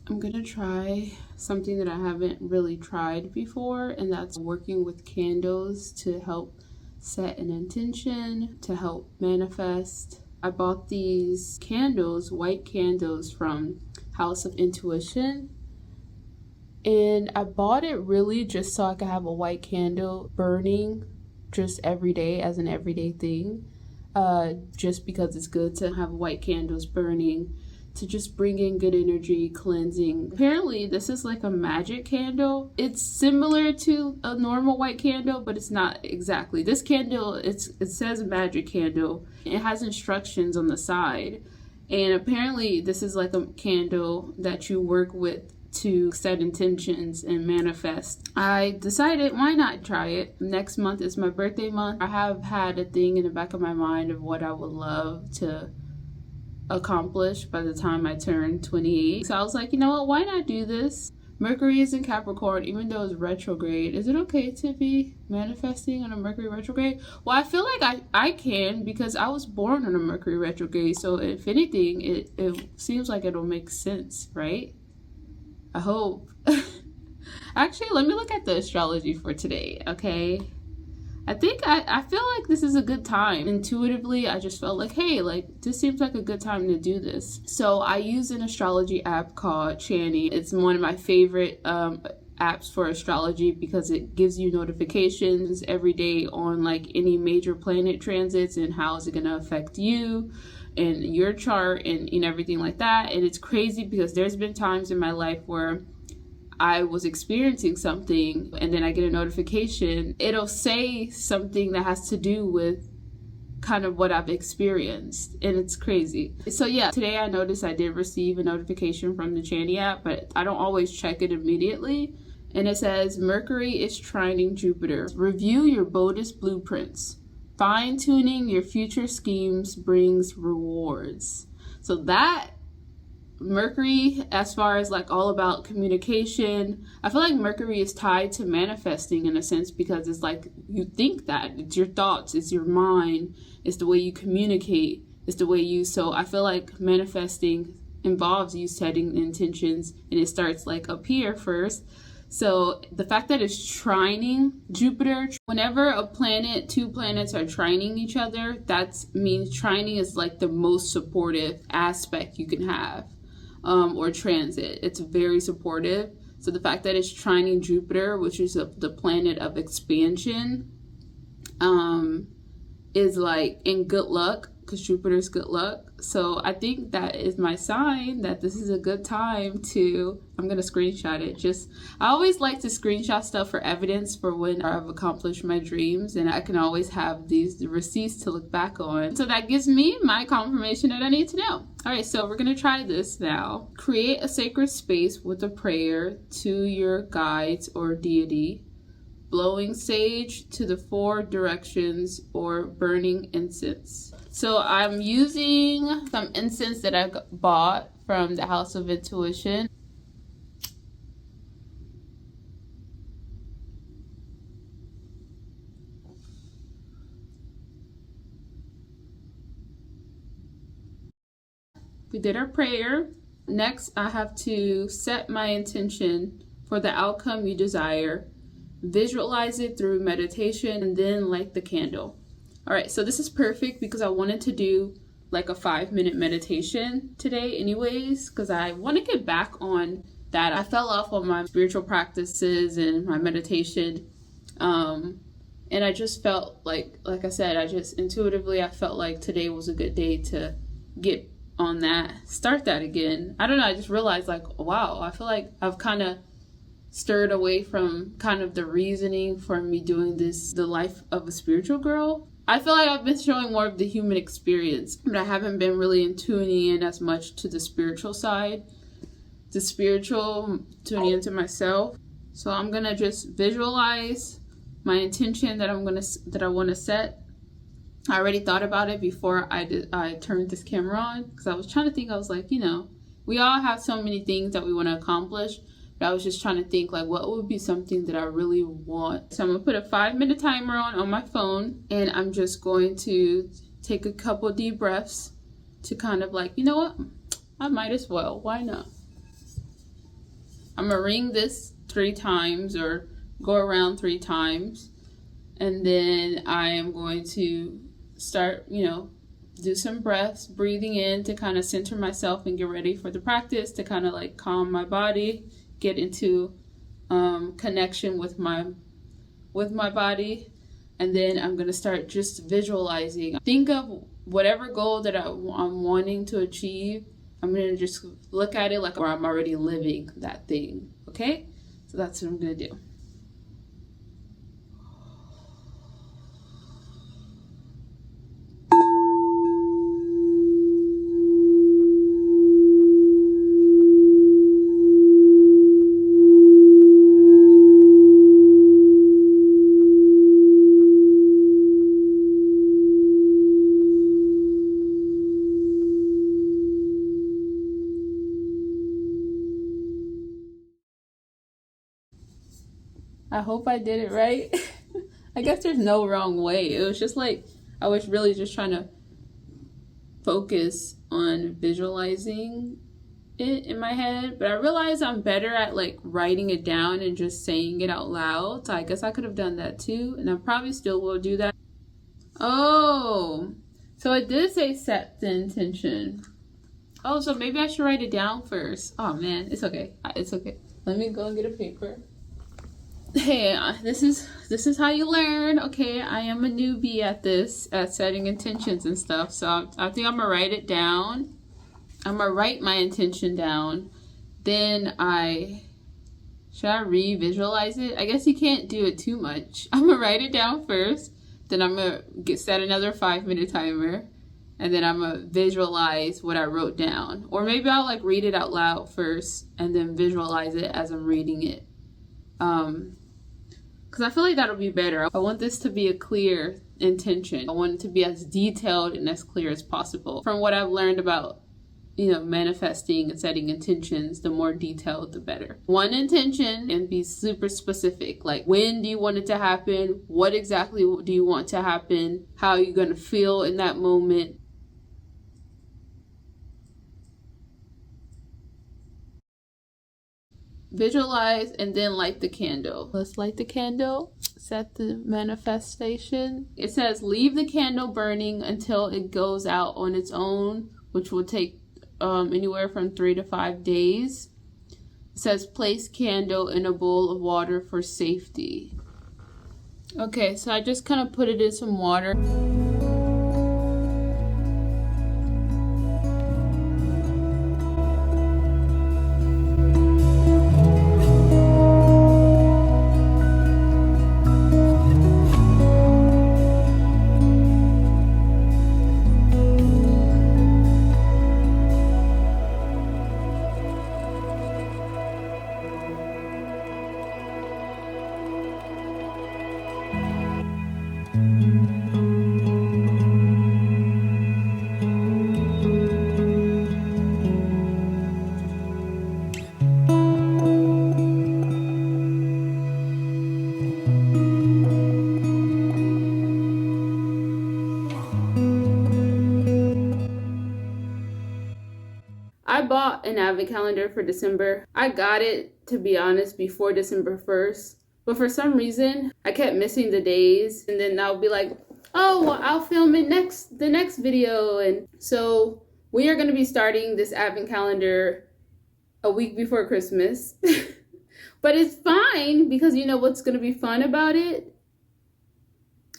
I'm gonna try something that I haven't really tried before, and that's working with candles to help set an intention, to help manifest. I bought these candles, white candles from House of Intuition, and I bought it really just so I could have a white candle burning just every day as an everyday thing, just because it's good to have white candles burning to just bring in good energy, cleansing. Apparently this is like a magic candle. It's similar to a normal white candle, but it's not exactly. This candle, it says magic candle. It has instructions on the side, and apparently this is like a candle that you work with to set intentions and manifest. I decided, why not try it? Next month is my birthday month. I have had a thing in the back of my mind of what I would love to accomplish by the time I turn 28. So I was like, you know what, why not do this? Mercury is in Capricorn, even though it's retrograde. Is it okay to be manifesting on a Mercury retrograde? Well, I feel like I can, because I was born on a Mercury retrograde. So if anything, it seems like it'll make sense, right? I hope. Actually, let me look at the astrology for today, okay? I think I feel like this is a good time. Intuitively, I just felt like, hey, like this seems like a good time to do this. So I use an astrology app called Chani. It's one of my favorite apps for astrology because it gives you notifications every day on like any major planet transits and how is it going to affect you and your chart and everything like that. And it's crazy because there's been times in my life where I was experiencing something and then I get a notification. It'll say something that has to do with kind of what I've experienced, and it's crazy. So yeah, today I noticed I did receive a notification from the Chani app, but I don't always check it immediately. And it says, Mercury is trining Jupiter. Review your boldest blueprints. Fine-tuning your future schemes brings rewards. So that Mercury, as far as like all about communication, I feel like Mercury is tied to manifesting in a sense, because it's like you think that it's your thoughts, it's your mind, it's the way you communicate, it's the way you. So I feel like manifesting involves you setting intentions, and it starts like up here first. So the fact that it's trining Jupiter, whenever a planet, two planets are trining each other, that means trining is like the most supportive aspect you can have, or transit. It's very supportive. So the fact that it's trining Jupiter, which is the planet of expansion, is like in good luck, because Jupiter's good luck. So I think that is my sign that this is a good time to, I'm going to screenshot it. I always like to screenshot stuff for evidence for when I've accomplished my dreams, and I can always have these receipts to look back on. So that gives me my confirmation that I need to know. All right, so we're going to try this now. Create a sacred space with a prayer to your guides or deity. blowing sage to the 4 directions or burning incense. So I'm using some incense that I bought from the House of Intuition. We did our prayer. Next, I have to set my intention for the outcome you desire, visualize it through meditation, and then light the candle. All right, so this is perfect because I wanted to do like a 5-minute meditation today anyways, because I want to get back on that. I fell off on my spiritual practices and my meditation. And I just felt like I said, I just intuitively, I felt like today was a good day to get on that, start that again. I don't know, I just realized like, wow, I feel like I've kind of stirred away from kind of the reasoning for me doing this, the life of a spiritual girl. I feel like I've been showing more of the human experience, but I haven't been really tuning in as much to the spiritual side, the spiritual, tuning into myself. So I'm gonna just visualize my intention that I want to set. I already thought about it before I turned this camera on, because I was trying to think. I was like, you know, we all have so many things that we want to accomplish, but I was just trying to think like what would be something that I really want. So I'm gonna put a 5-minute timer on my phone, and I'm just going to take a couple deep breaths to kind of like, you know what, I might as well, why not? I'm gonna ring this 3 times or go around 3 times, and then I am going to start, you know, do some breaths, breathing in to kind of center myself and get ready for the practice, to kind of like calm my body, get into connection with my body. And then I'm going to start just visualizing. Think of whatever goal that I'm wanting to achieve. I'm going to just look at it like I'm already living that thing. Okay? So that's what I'm going to do. I hope I did it right. I guess there's no wrong way. It was just like, I was really just trying to focus on visualizing it in my head, but I realized I'm better at like writing it down and just saying it out loud. So I guess I could have done that too, and I probably still will do that. Oh, so it did say set the intention. Oh, so maybe I should write it down first. Oh man, it's okay. It's okay. Let me go and get a paper. Hey, this is how you learn. Okay, I am a newbie at this, at setting intentions and stuff. So I think I'm gonna write it down. I'm gonna write my intention down. Then should I re-visualize it? I guess you can't do it too much. I'm gonna write it down first. Then I'm gonna set another 5-minute timer. And then I'm gonna visualize what I wrote down. Or maybe I'll like read it out loud first and then visualize it as I'm reading it. Because I feel like that'll be better. I want this to be a clear intention. I want it to be as detailed and as clear as possible. From what I've learned about, you know, manifesting and setting intentions, the more detailed, the better. One intention and be super specific. Like, when do you want it to happen? What exactly do you want to happen? How are you going to feel in that moment? Visualize and then light the candle. Let's light the candle. Set the manifestation. It says leave the candle burning until it goes out on its own, which will take anywhere from 3 to 5 days. It says place candle in a bowl of water for safety. Okay, so I just kind of put it in some water. out an advent calendar for December. I got it, to be honest, before December 1st. But for some reason, I kept missing the days. And then I'll be like, oh, well, I'll film it the next video. And so we are going to be starting this advent calendar a week before Christmas. But it's fine, because you know what's going to be fun about it?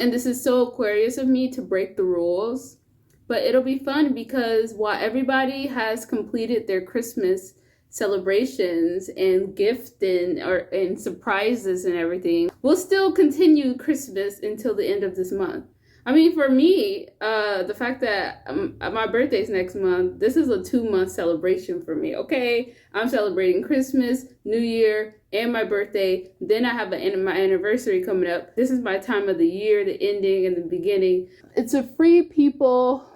And this is so Aquarius of me to break the rules. But it'll be fun because while everybody has completed their Christmas celebrations and gift and surprises and everything, we'll still continue Christmas until the end of this month. I mean, for me, the fact that my birthday's next month, this is a 2-month celebration for me, okay? I'm celebrating Christmas, New Year, and my birthday. Then I have my anniversary coming up. This is my time of the year, the ending and the beginning. It's a Free People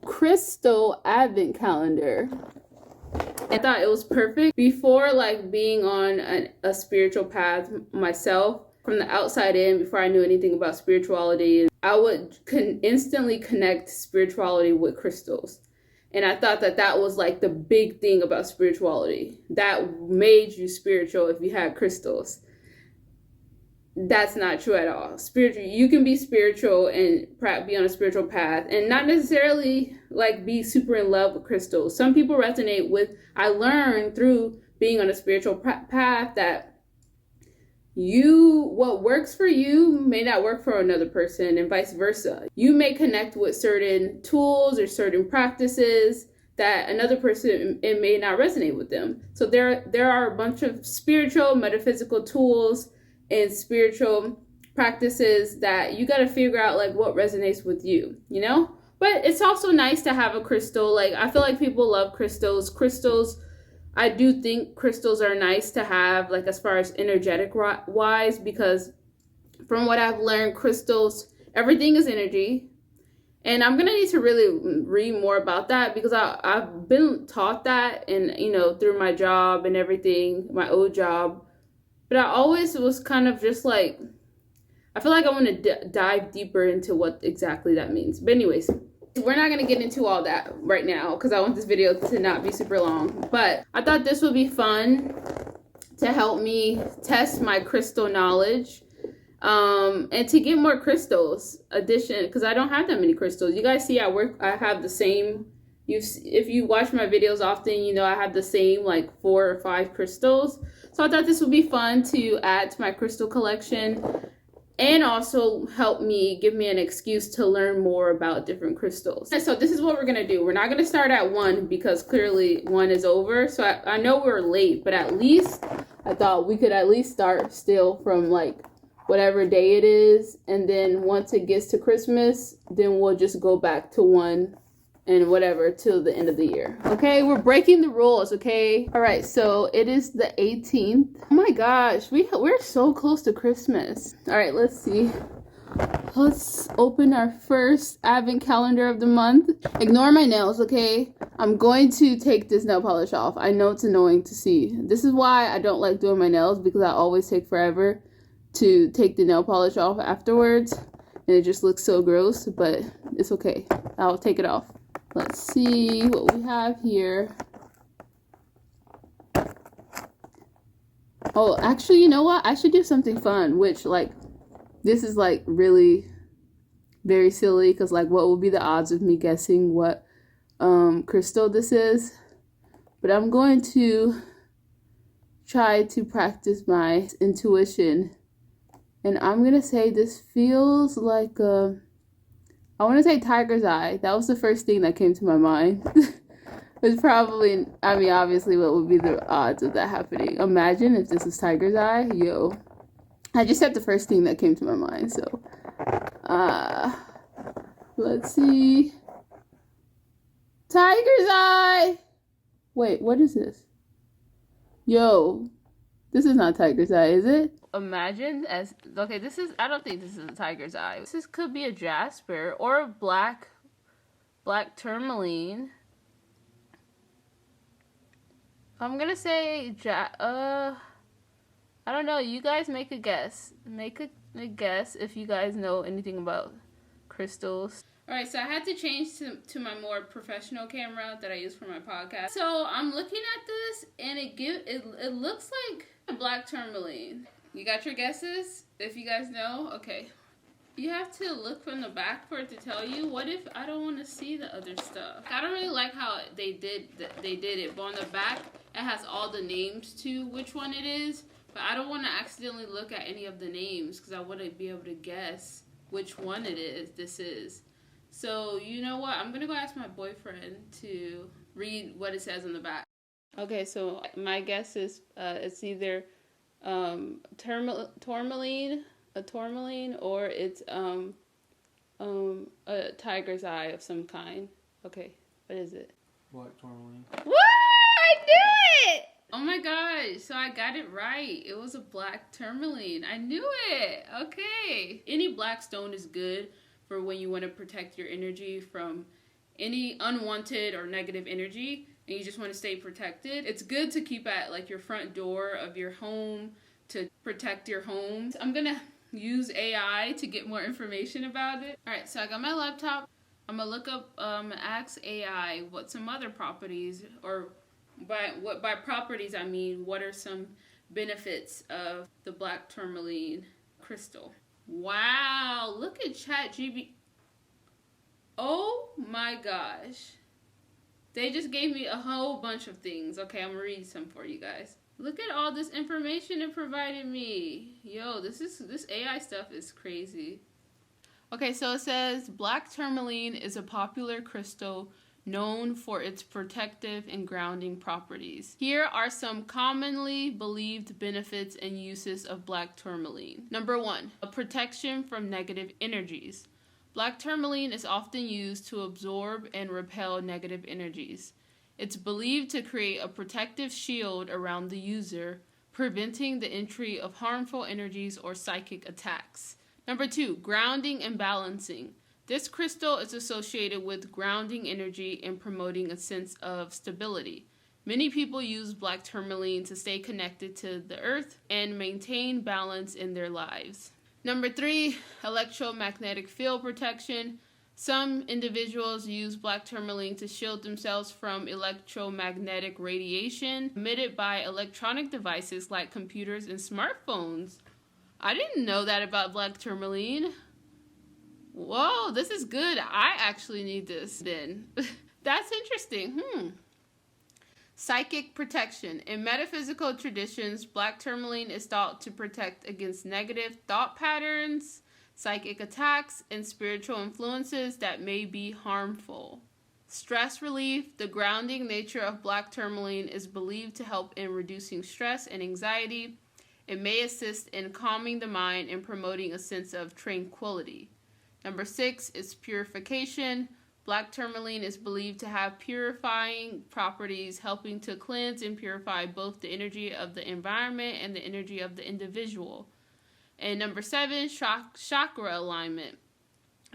crystal advent calendar. I thought it was perfect. Before, like, being on a spiritual path myself, from the outside in, before I knew anything about spirituality, I would instantly connect spirituality with crystals. And I thought that was like the big thing about spirituality. That made you spiritual if you had crystals. That's not true at all. You can be spiritual and be on a spiritual path and not necessarily like be super in love with crystals. Some people resonate with, I learned through being on a spiritual path that what works for you may not work for another person, and vice versa. You may connect with certain tools or certain practices that another person, it may not resonate with them. So there are a bunch of spiritual, metaphysical tools and spiritual practices that you got to figure out like what resonates with you, you know? But it's also nice to have a crystal. Like, I feel like people love crystals. I do think crystals are nice to have, like, as far as energetic wise, because from what I've learned, crystals, everything is energy. And I'm going to need to really read more about that, because I've been taught that, and, you know, through my job and everything, my old job. But I always was kind of just like, I feel like I want to dive deeper into what exactly that means. But anyways, we're not going to get into all that right now because I want this video to not be super long. But I thought this would be fun to help me test my crystal knowledge, and to get more crystals because I don't have that many crystals. You guys see I have the same, if you watch my videos often, you know I have the same like 4 or 5 crystals. So I thought this would be fun to add to my crystal collection, and also give me an excuse to learn more about different crystals. And so this is what we're gonna do. We're not gonna start at 1 because clearly 1 is over. So I know we're late, but at least I thought we could at least start still from like whatever day it is. And then once it gets to Christmas, then we'll just go back to 1 and whatever till the end of the year. Okay, we're breaking the rules, okay? All right, so it is the 18th. Oh my gosh, we're so close to Christmas. All right, let's see. Let's open our first advent calendar of the month. Ignore my nails, okay? I'm going to take this nail polish off. I know it's annoying to see. This is why I don't like doing my nails, because I always take forever to take the nail polish off afterwards. And it just looks so gross, but it's okay. I'll take it off. Let's see what we have here. Oh, actually, you know what? I should do something fun, which, like, this is, like, really very silly, because, like, what would be the odds of me guessing what crystal this is? But I'm going to try to practice my intuition. And I'm going to say this feels like I want to say tiger's eye. That was the first thing that came to my mind. It's probably, I mean, obviously, what would be the odds of that happening? Imagine if this was tiger's eye. Yo. I just said the first thing that came to my mind. So, let's see. Tiger's eye. Wait, what is this? Yo. This is not tiger's eye, is it? Imagine okay, I don't think this is a tiger's eye. This could be a jasper or a black tourmaline. I'm gonna say I don't know. You guys make a guess. Make a guess if you guys know anything about crystals. Alright, so I had to change to my more professional camera that I use for my podcast. So I'm looking at this and it looks like a black tourmaline. You got your guesses? If you guys know, okay. You have to look from the back for it to tell you. What if I don't want to see the other stuff? I don't really like how they did it, but on the back it has all the names to which one it is. But I don't want to accidentally look at any of the names because I want to be able to guess which one this is. So, you know what? I'm going to go ask my boyfriend to read what it says on the back. Okay, so my guess is it's either tourmaline, or it's a tiger's eye of some kind. Okay, what is it? Black tourmaline. What? I knew it! Oh my gosh, so I got it right. It was a black tourmaline. I knew it. Okay. Any black stone is good for when you want to protect your energy from any unwanted or negative energy and you just want to stay protected. It's good to keep at like your front door of your home to protect your home. I'm gonna use AI to get more information about it. All right, so I got my laptop. I'm gonna look up, ask AI what some other properties, or by properties I mean what are some benefits of the black tourmaline crystal. Wow, look at ChatGPT. Oh my gosh. They just gave me a whole bunch of things. Okay, I'm gonna read some for you guys. Look at all this information it provided me. Yo, this AI stuff is crazy. Okay, so it says black tourmaline is a popular crystal known for its protective and grounding properties. Here are some commonly believed benefits and uses of black tourmaline. Number 1, a protection from negative energies. Black tourmaline is often used to absorb and repel negative energies. It's believed to create a protective shield around the user, preventing the entry of harmful energies or psychic attacks. Number 2, grounding and balancing. This crystal is associated with grounding energy and promoting a sense of stability. Many people use black tourmaline to stay connected to the earth and maintain balance in their lives. Number 3, electromagnetic field protection. Some individuals use black tourmaline to shield themselves from electromagnetic radiation emitted by electronic devices like computers and smartphones. I didn't know that about black tourmaline. Whoa, this is good. I actually need this then. That's interesting. Psychic protection. In metaphysical traditions, black tourmaline is thought to protect against negative thought patterns, psychic attacks, and spiritual influences that may be harmful. Stress relief. The grounding nature of black tourmaline is believed to help in reducing stress and anxiety. It may assist in calming the mind and promoting a sense of tranquility. Number 6 is purification. Black tourmaline is believed to have purifying properties, helping to cleanse and purify both the energy of the environment and the energy of the individual. And number 7, chakra alignment.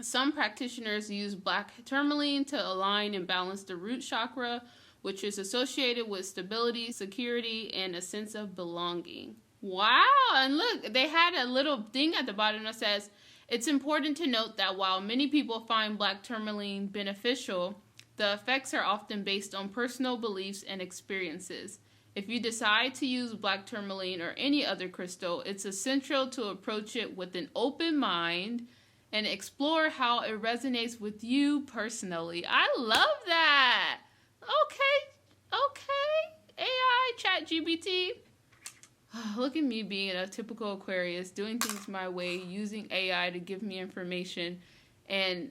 Some practitioners use black tourmaline to align and balance the root chakra, which is associated with stability, security, and a sense of belonging. Wow, and look, they had a little thing at the bottom that says, it's important to note that while many people find black tourmaline beneficial, the effects are often based on personal beliefs and experiences. If you decide to use black tourmaline or any other crystal, it's essential to approach it with an open mind and explore how it resonates with you personally. I love that. Okay. AI, ChatGPT. Look at me being a typical Aquarius, doing things my way, using AI to give me information, and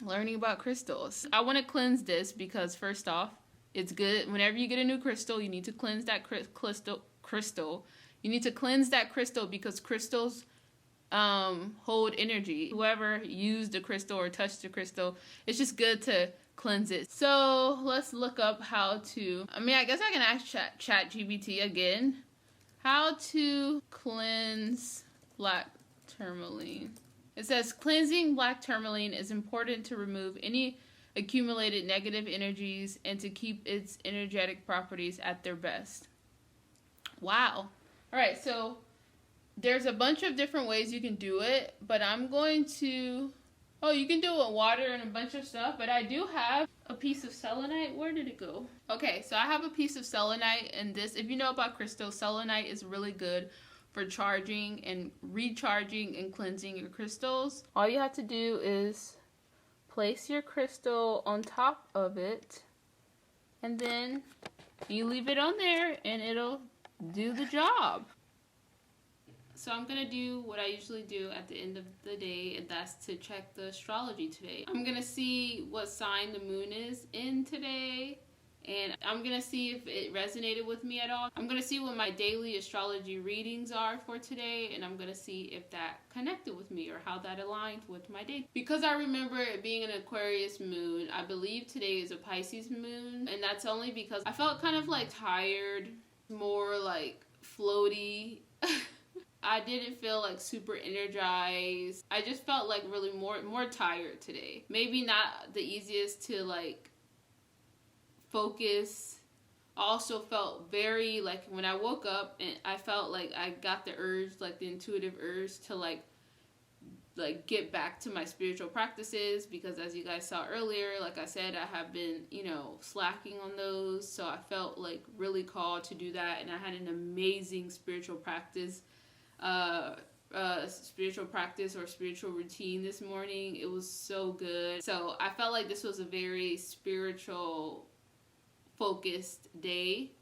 learning about crystals. I want to cleanse this because, first off, it's good. Whenever you get a new crystal, you need to cleanse that crystal. You need to cleanse that crystal because crystals hold energy. Whoever used the crystal or touched the crystal, it's just good to cleanse it. So let's look up how to, I guess I can ask ChatGPT again. How to cleanse black tourmaline. It says cleansing black tourmaline is important to remove any accumulated negative energies and to keep its energetic properties at their best. Wow. All right, so there's a bunch of different ways you can do it, but I'm going to, Oh, you can do it with water and a bunch of stuff, but I do have a piece of selenite. Where did it go? Okay, so I have a piece of selenite, and this, if you know about crystals, selenite is really good for charging and recharging and cleansing your crystals. All you have to do is place your crystal on top of it, and then you leave it on there, and it'll do the job. So I'm going to do what I usually do at the end of the day, and that's to check the astrology today. I'm going to see what sign the moon is in today, and I'm going to see if it resonated with me at all. I'm going to see what my daily astrology readings are for today, and I'm going to see if that connected with me or how that aligned with my day. Because I remember it being an Aquarius moon, I believe today is a Pisces moon, and that's only because I felt kind of like tired, more like floaty. I didn't feel like super energized. I just felt like really more tired today. Maybe not the easiest to like focus. I also felt very like when I woke up, and I felt like I got the urge, like the intuitive urge to like get back to my spiritual practices, because as you guys saw earlier, like I said, I have been, slacking on those. So I felt like really called to do that, and I had an amazing spiritual practice or spiritual routine this morning. It was so good. So I felt like this was a very spiritual focused day,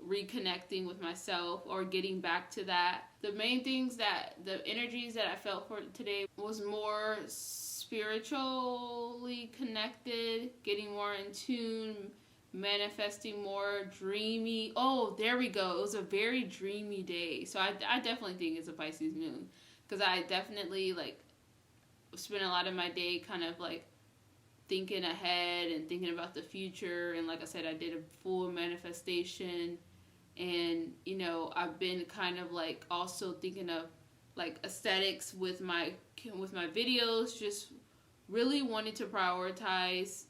reconnecting with myself or getting back to that. The main things that the energies that I felt for today was more spiritually connected, getting more in tune, manifesting more dreamy. Oh, there we go. It was a very dreamy day. So I definitely think it's a Pisces moon, because I definitely like spent a lot of my day kind of like thinking ahead and thinking about the future. And like I said, I did a full manifestation, and I've been kind of like also thinking of like aesthetics with my videos, just really wanted to prioritize,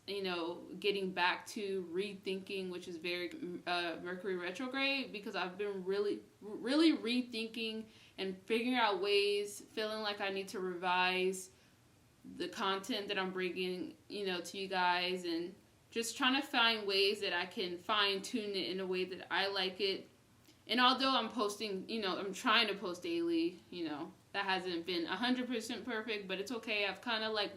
getting back to rethinking, which is very Mercury retrograde, because I've been really rethinking and figuring out ways, feeling like I need to revise the content that I'm bringing, to you guys, and just trying to find ways that I can fine tune it in a way that I like it. And although I'm posting, I'm trying to post daily, that hasn't been 100% perfect, but it's okay. I've kind of like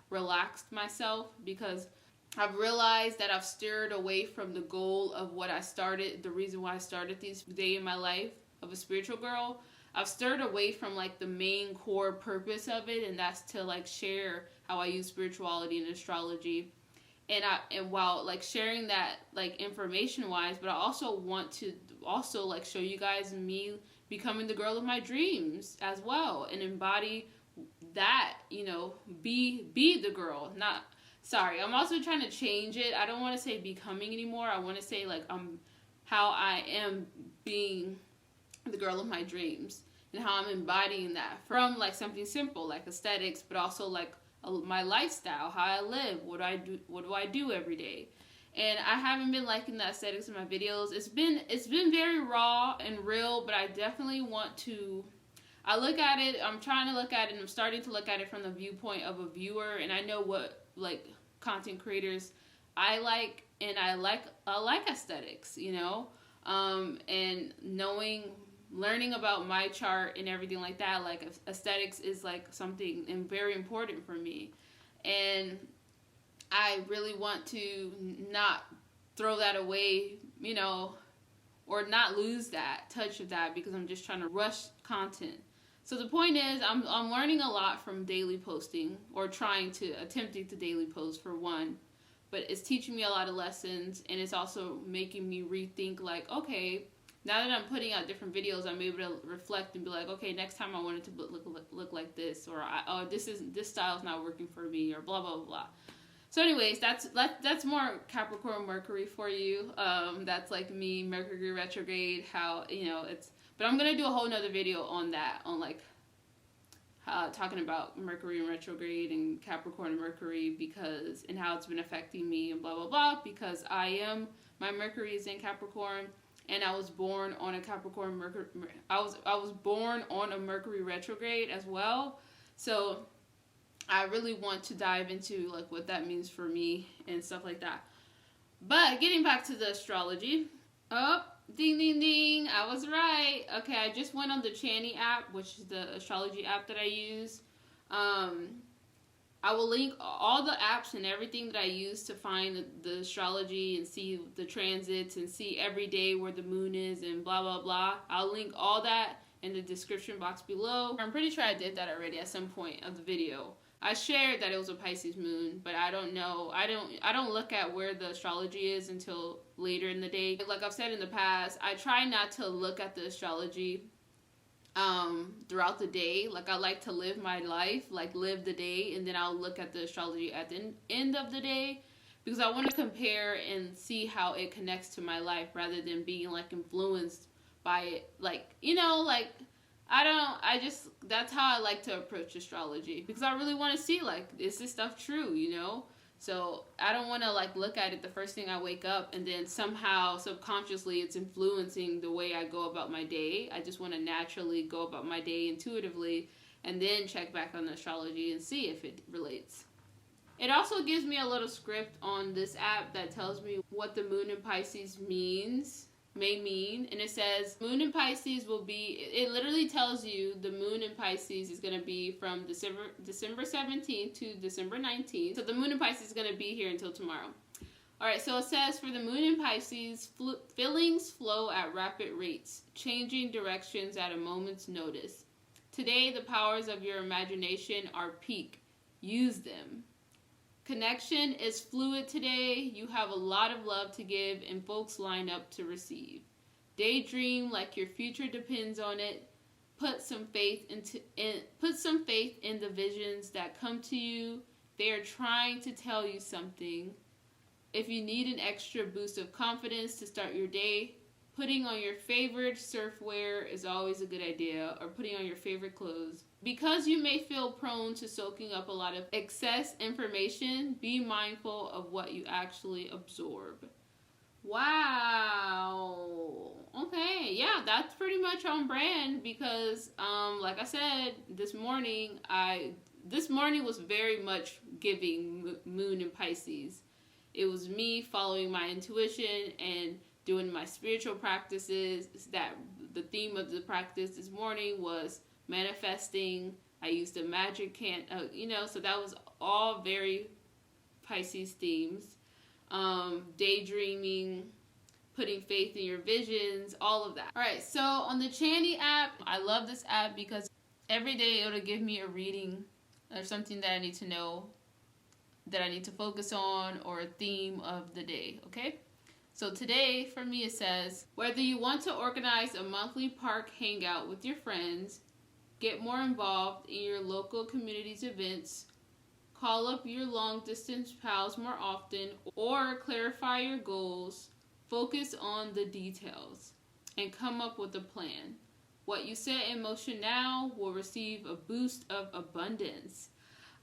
relaxed myself, because I've realized that I've steered away from the goal of what I started, the reason why I started this day in my life of a spiritual girl. I've steered away from like the main core purpose of it, and that's to like share how I use spirituality and astrology. And while like sharing that like information wise, but I also want to also like show you guys me becoming the girl of my dreams as well, and embody that, be the girl. I'm also trying to change it. I don't want to say becoming anymore. I want to say like how I am being the girl of my dreams, and how I'm embodying that from like something simple like aesthetics, but also like my lifestyle, how I live, what do I do every day. And I haven't been liking the aesthetics in my videos. It's been very raw and real, but I definitely want to. I look at it, I'm trying to look at it, and I'm starting to look at it from the viewpoint of a viewer, and I know what like content creators I like, and I like aesthetics, and learning about my chart and everything like that. Like aesthetics is like something and very important for me, and I really want to not throw that away, or not lose that touch of that, because I'm just trying to rush content. So the point is, I'm learning a lot from daily posting, or attempting to daily post for one, but it's teaching me a lot of lessons, and it's also making me rethink like, okay, now that I'm putting out different videos, I'm able to reflect and be like, okay, next time I want it to look like this, or this style is not working for me, or blah blah blah. So anyways, that's more Capricorn Mercury for you. That's like me, Mercury retrograde, how it's. But I'm gonna do a whole nother video on that, on like talking about Mercury and retrograde and Capricorn and Mercury, and how it's been affecting me and blah blah blah, because my Mercury is in Capricorn, and I was born on a Capricorn Mercury. I was born on a Mercury retrograde as well. So I really want to dive into like what that means for me and stuff like that. But getting back to the astrology. Oh, ding ding ding. I was right. Okay, I just went on the Chani app, which is the astrology app that I use. I will link all the apps and everything that I use to find the astrology and see the transits and see every day where the moon is and blah blah blah. I'll link all that in the description box below. I'm pretty sure I did that already at some point of the video. I shared that it was a Pisces moon, but I don't know. I don't look at where the astrology is until later in the day. Like I've said in the past, I try not to look at the astrology throughout the day. Like I like to live my life, like live the day, and then I'll look at the astrology at the end of the day, because I want to compare and see how it connects to my life rather than being like influenced by it. Like, you know, like that's how I like to approach astrology, because I really want to see, like, is this stuff true, you know? So I don't want to like look at it the first thing I wake up and then somehow subconsciously it's influencing the way I go about my day. I just want to naturally go about my day intuitively and then check back on the astrology and see if it relates. It also gives me a little script on this app that tells me what the moon in Pisces may mean, and it says moon in Pisces will be, it literally tells you the moon in Pisces is going to be from December 17th to December 19th. So the moon in Pisces is going to be here until tomorrow. Alright, so it says for the moon in Pisces, feelings flow at rapid rates, changing directions at a moment's notice. Today the powers of your imagination are peak. Use them. Connection is fluid today. You have a lot of love to give and folks line up to receive. Daydream like your future depends on it. Put some faith in the visions that come to you. They are trying to tell you something. If you need an extra boost of confidence to start your day, putting on your favorite surf wear is always a good idea, or putting on your favorite clothes. Because you may feel prone to soaking up a lot of excess information, be mindful of what you actually absorb. Wow. Okay, yeah, that's pretty much on brand, because like I said, this morning was very much giving moon in Pisces. It was me following my intuition and doing my spiritual practices. That the theme of the practice this morning was manifesting. I used a magic so that was all very Pisces themes. Daydreaming, putting faith in your visions, all of that. Alright, so on the Chani app, I love this app because every day it'll give me a reading or something that I need to know, that I need to focus on, or a theme of the day, okay? So today, for me, it says, whether you want to organize a monthly park hangout with your friends, get more involved in your local community's events, call up your long-distance pals more often, or clarify your goals, focus on the details, and come up with a plan. What you set in motion now will receive a boost of abundance.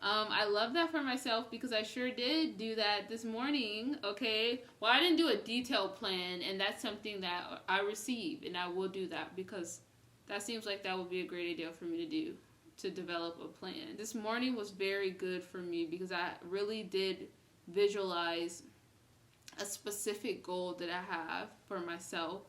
I love that for myself, because I sure did do that this morning, okay? Well, I didn't do a detailed plan, and that's something that I received, and I will do that, because that seems like that would be a great idea for me to do, to develop a plan. This morning was very good for me, because I really did visualize a specific goal that I have for myself,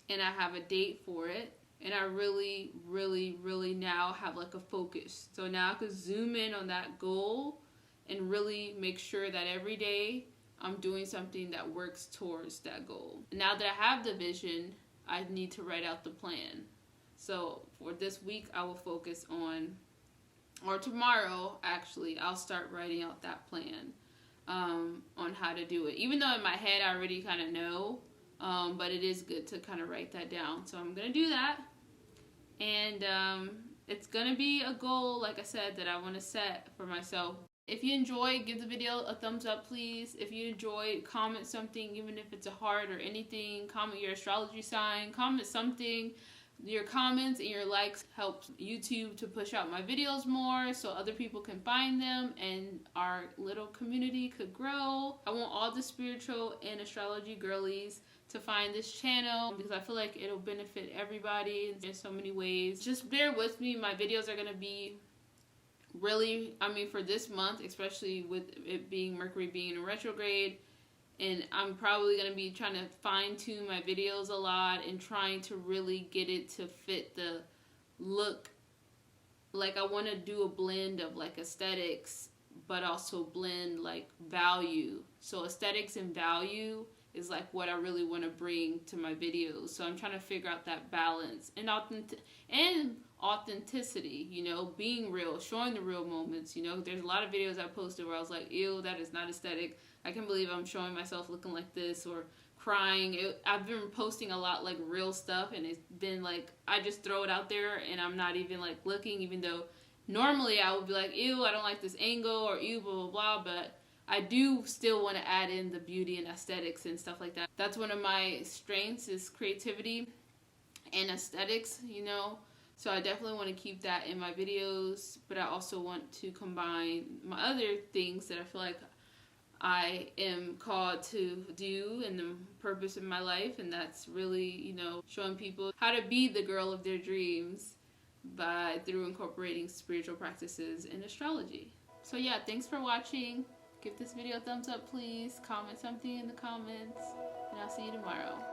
and I have a date for it. And I really, really, really now have like a focus. So now I can zoom in on that goal and really make sure that every day I'm doing something that works towards that goal. Now that I have the vision, I need to write out the plan. So for this week, I will focus on, or tomorrow actually, I'll start writing out that plan on how to do it. Even though in my head I already kind of know, but it is good to kind of write that down. So I'm going to do that. And it's going to be a goal, like I said, that I want to set for myself. If you enjoyed, give the video a thumbs up, please. If you enjoyed, comment something, even if it's a heart or anything. Comment your astrology sign. Comment something. Your comments and your likes help YouTube to push out my videos more so other people can find them and our little community could grow. I want all the spiritual and astrology girlies to find this channel, because I feel like it'll benefit everybody in so many ways. Just bear with me. My videos are going to be really, I mean, for this month, especially with it being Mercury being in retrograde, and I'm probably going to be trying to fine tune my videos a lot and trying to really get it to fit the look. Like, I want to do a blend of like aesthetics, but also blend like value. So aesthetics and value is like what I really want to bring to my videos. So I'm trying to figure out that balance and authenticity, you know, being real, showing the real moments. You know, there's a lot of videos I posted where I was like, ew, that is not aesthetic. I can't believe I'm showing myself looking like this, or crying. I've been posting a lot like real stuff, and it's been like I just throw it out there and I'm not even like looking, even though normally I would be like, ew, I don't like this angle, or ew, blah blah blah, but I do still want to add in the beauty and aesthetics and stuff like that. That's one of my strengths, is creativity and aesthetics, you know. So I definitely want to keep that in my videos, but I also want to combine my other things that I feel like I am called to do and the purpose of my life, and that's really, you know, showing people how to be the girl of their dreams through incorporating spiritual practices and astrology. So yeah, thanks for watching. Give this video a thumbs up, please. Comment something in the comments, and I'll see you tomorrow.